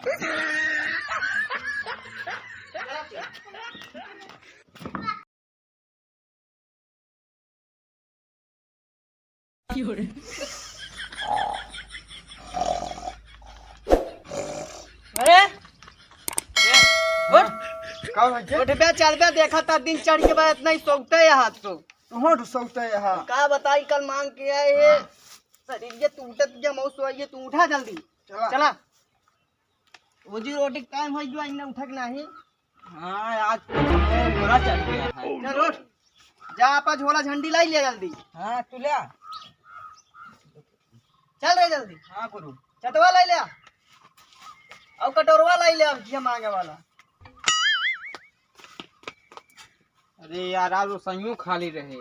अरे का उठ बे चल बे, देखा था दिन चढ़ के बाद इतना ही सोचते है हाथ तो होठ सोचते यहाँ का बताई कल मांग के आए है शरीर ये टूटत या मौस हुआ तू उठा जल्दी चला चला रोजी रोटी टाइम हो गया इन्हें उठक नहीं। हाँ आज बुरा चल गया है। चल उठ जा आपा झोला झंडी लाई लिया जल्दी। हाँ तू ले चल रे जल्दी। हाँ गुरु चटवा लाई लिया और कटोरवा लाई लिया ये मांगे वाला। अरे यार आज वो संयोग खाली रहे।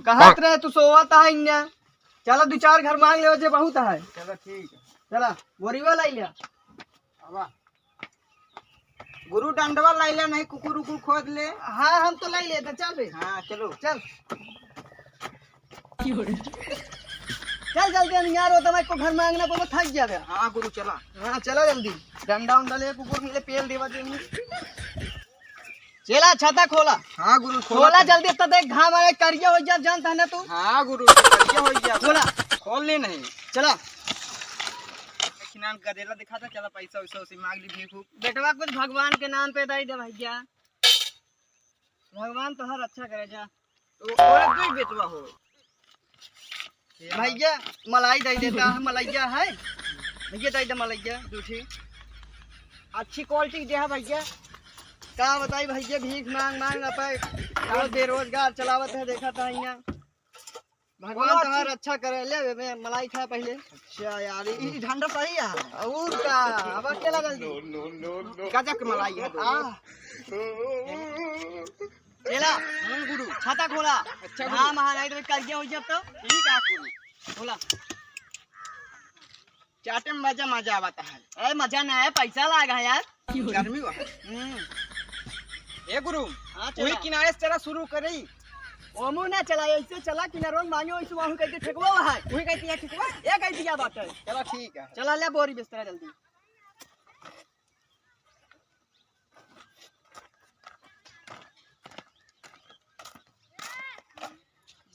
कहा रहे तू सोवाता है इन्हें चला 2-4 घर मांग ले जे बहुत है। चलो ठीक है चला बोरीवा लाई लिया। अब गुरु डंडवा लाई ले नहीं कुकुर उकुर खोद ले। हाँ हम तो लाई लेते चल बे। हाँ चलो चल चल जल्दी यार हो तो मैं को घर मांगना को थक गया बे। हाँ गुरु चला। हाँ चलो जल्दी डंडा उंडा ले कुकुर मिले पेल देवा देंगे। चला छाता खोला। हाँ गुरु खोला जल्दी तब देख घाम आए करिया हो जा जानता है ना तू। हाँ गुरु क्या हो गया खोला खोल ले नहीं चला खिनान गदेला दिखा था। चला पैसा वैसा उसे मांग ली भीख उख। बेटवा कुछ भगवान के नाम पे दे दे भैया भगवान तो हर अच्छा करे जा। और कोई बेटवा हो भैया मलाई दे देता है मलैया है भैया दे दे मलैया दूसरी अच्छी क्वालिटी दे है भैया। का बताई भैया भीख मांग मांग अपे बेरोजगार चलावत है देखा था यहाँ भगवान तो हर अच्छा करे ले मैं मलाई खा पहले। अच्छा यार ये झंडा सही है। और का अब अकेला जल्दी गजक मलाई है चला गुरु छाता खोला। अच्छा हाँ महाराज तो कर गया हो जब तो ठीक है गुरु खोला। चाटे में मजा मजा आता है। अरे मजा ना है पैसा लगा यार गर्मी हुआ ए गुरु हाँ वही किनारे से चला शुरू करी। ओमू ना चला ऐसे चला किनारों मांगे वैसे वहाँ कहते ठेकवा है वही कहती है ठीक है। ये कहती क्या बात है। चलो ठीक है चला ले बोरी बिस्तरा जल्दी।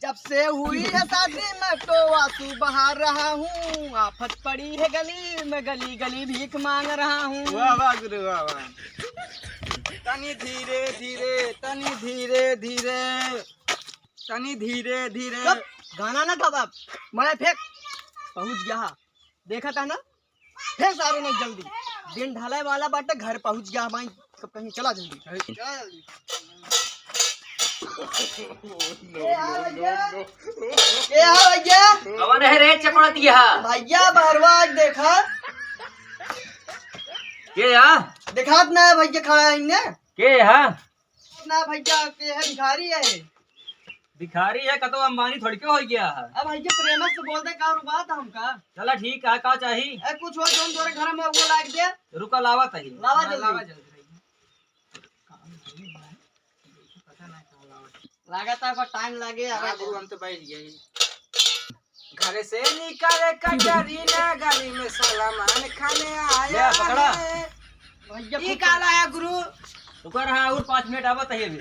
जब से हुई है शादी मैं तो आंसू बहा रहा हूँ आफत पड़ी है गली में गली गली भीख मांग रहा हूँ। वाह वाह गुरु वाह वाह। तनी धीरे धीरे तनी धीरे धीरे तनी धीरे धीरे। गाना ना था बाप मैं फेंक पहुँच गया देखा था ना फेंक सारे नहीं जल्दी दिन ढाले वाला बाटे घर पहुँच गया मैं कहीं चला जल्दी चला जल्दी। भैया बहरवा देखा के या दिखात ना है भैया खड़ा है इन्हें के है ना भैया के है भिखारी है। भिखारी है कतो अंबानी थोड़ी के हो गया है। अब भैया प्रेम से बोलते का बात हमका चला ठीक है का चाहिए ए कुछ हो जोन तोरे घर में वो लाग दे रुका लावा तही लावा जल्दी लगाता है टाइम लगे। हाँ गुरु हम तो बैठ गए। घर से निकाले कटरीना गली में सलामान खाने आया ले पकड़ा। है। भैया ये काला है गुरु। रुका रहा और 5 मिनट आवा तही अभी।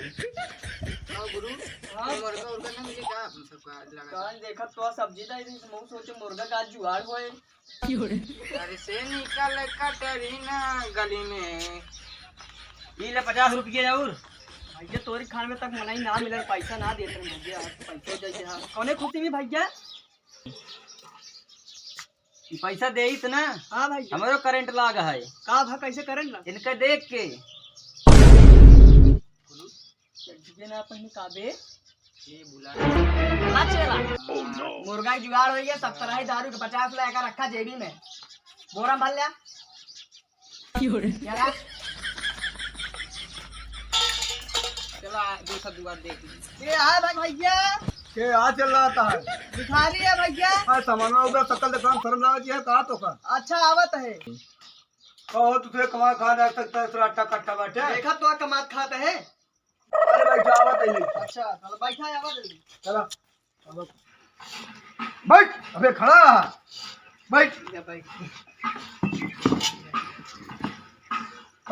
हाँ गुरु मुर्गा उर्गा ना मुझे क्या सबका लगा। कान देखा तो सब्जी दा इधर मुंह सोचे मुर्गा का जुगाड़ होए। घर से निकाले कटरीना गली में ये ले 50 रुपये और भैया तोरी खान में तक मलाई ना मिले पैसा ना देते भैया पैसा जैसे हाँ कौने खुशी में भैया ये पैसा दे इतना। हाँ भैया हमारो करंट लाग है का भा कैसे करें ना इनका देख के ना पहले काबे ये बुला ना चला मुर्गा की जुगाड़ हो गया 70 ही दारू के 50 लेकर रखा जेबी में बोरा भर लिया क्या चला दूसरा दुआ देख ली। ये है भाई भैया के आ चल रहा है भिखारी है भैया। हां सामान में उधर सकल दुकान शर्म लगा जी है कहा तो का अच्छा आवत है कहो तुझे कमा खा रह सकता है तेरा अट्टा कट्टा बैठे देखा तो कमात खाता है। अरे बैठा आवत है नहीं। अच्छा चलो बैठा है आवत जल्दी चला चलो बैठ अबे खड़ा बैठ ये भाई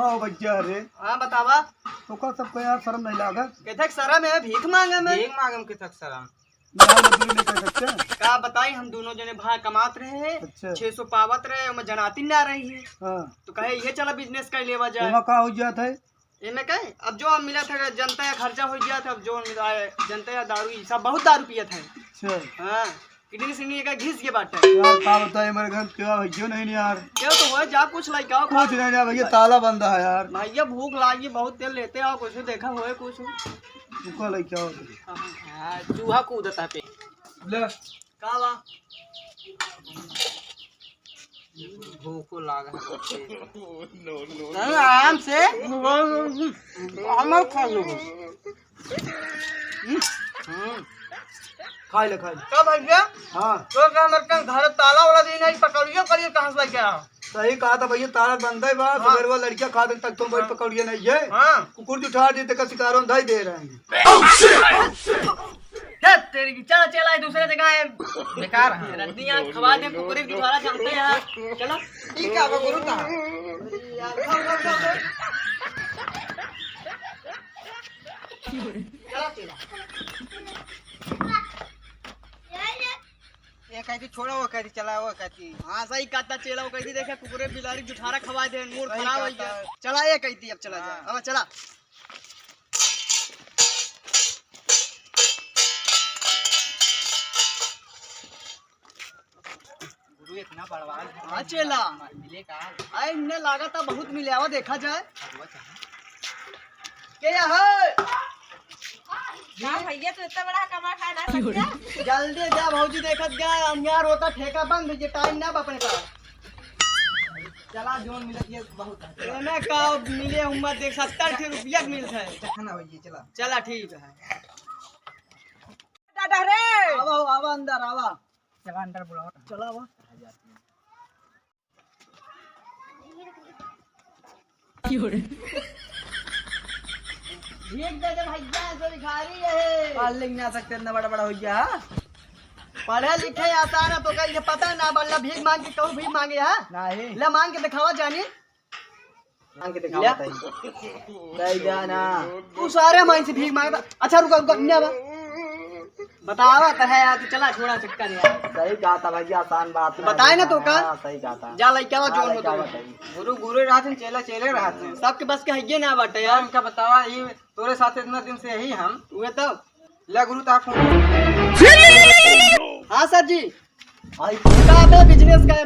हाँ भैया रे हाँ बतावा तो का सबको यार शर्म नहीं लागत कहते शर्म है भीख मांगे में भीख मांगम के तक शर्म बिना मजदूरी नहीं कर सकते। का बताई हम दोनों जने भाई कमात रहे हैं अच्छा 600 पावत रहे हम जनाती ना रही है हाँ तो कहे ये चला बिजनेस कर लेवा जाए वहाँ का हो जाता है इनमें कहे अब जो मिला था जनता या खर्चा हो गया था अब जो मिला है जनता या दारू ये सब बहुत दारू पिया था अच्छा हाँ किडनी सिडनी का घिस के बाटे यार का बताए मेरे घर क्या भैया नहीं यार क्या तो हो जा कुछ लाइक आओ कुछ नहीं यार भैया ताला बंद है यार भैया भूख लागी बहुत तेल लेते आओ कुछ देखा होए कुछ रुका ले क्या होता चूहा कूदता पे ले का बा भूख लागा आराम से हम खा लो खा ले का भैया हाँ तो का हमर का घर ताला वाला दिन है पकड़ियो करिए कहां से क्या सही कहा था भैया ताला बंद है बात हाँ। फिर वो लड़कियां खा दे तक तुम बैठ पकड़िए नहीं है हां कुकुर उठा देते का शिकारों धाई दे रहे हैं तेरी की चला चला दूसरे जगह है बेकार है रद्दियां खवा दे कुकुरी की द्वारा जानते हैं चला ठीक है अब गुरु का ये कहती छोड़ा वो कहती चला वो कहती हाँ सही कहता चला वो कहती देखा कुकुरे बिलारी जुठारा खवा दे मूड खराब हो गया चला ये कहती अब चला जा अब चला गुरु इतना बड़वाल हाँ चला मिले का आई इन्हें लागत है बहुत मिले आवा देखा जाए क्या है भैया तो इतना बड़ा कमा खा ना सकते जल्दी जा भौजी देखत गया हम यार होता ठेका बंद ये टाइम ना अपने का चला जोन मिलत ये बहुत है एमे का मिले उम्र देख 70 रुपया मिलता है खाना होइए चला चला ठीक है दादा रे आवा आवा अंदर आवा चला अंदर बुलाओ चला आवा भीख दे दे भैया तो भिखारी है पाल लेंगे ना सकते इतना बड़ा बड़ा हो गया पढ़े लिखे आसान है तो कहीं पता ना बल्ला भीख मांग के कहूँ भीख मांगे है नहीं ले मांग के दिखावा जानी मांग के दिखाओ सही जाना तू सारे मांग से भीख मांगता अच्छा रुका रुका नहीं आवा बतावा तो है यार तू चला छोड़ा चक्कर यार सही कहा था भैया आसान बात है बताए ना तो का हाँ, सही कहा था जा लइका वा जोन क्या होता बताइए गुरु गुरु रहते चेला चेले रहते सबके बस के हइये ना बाटे यार क्या बतावा ये तोरे साथ इतना दिन से यही हम उहे तो ले गुरु ता फोन हाँ सर जी काम है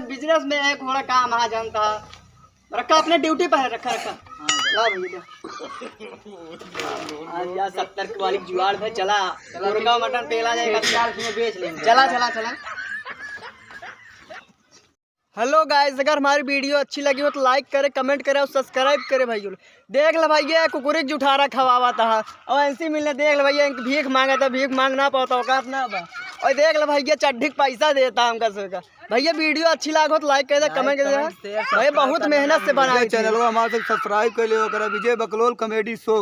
बिजनेस में एक थोड़ा काम आ जानता रखा अपने ड्यूटी पर है रखा रखा ला भैया आज यार 70 वाली जुगाड़ है चला मुर्गा मटन पेला जाएगा 40 में बेच लेंगे चला चला चला हेलो गाइस अगर हमारी वीडियो अच्छी लगी हो तो लाइक करे कमेंट करे और सब्सक्राइब करे भाई देख ले भैया कुकुरी जुठारा खवावा था और ऐसी मिलने देख ले भैया भीख मांगा था भीख मांगना पाता होगा अपना बा और देख ले भैया चड्ढी पैसा देता हम कैसे का भैया वीडियो अच्छी लागो तो लाइक कर दे कमेंट कर दे भाई बहुत मेहनत से बनाए चैनल हमारे सब्सक्राइब कर लियो विजय बकलोल कॉमेडी शो।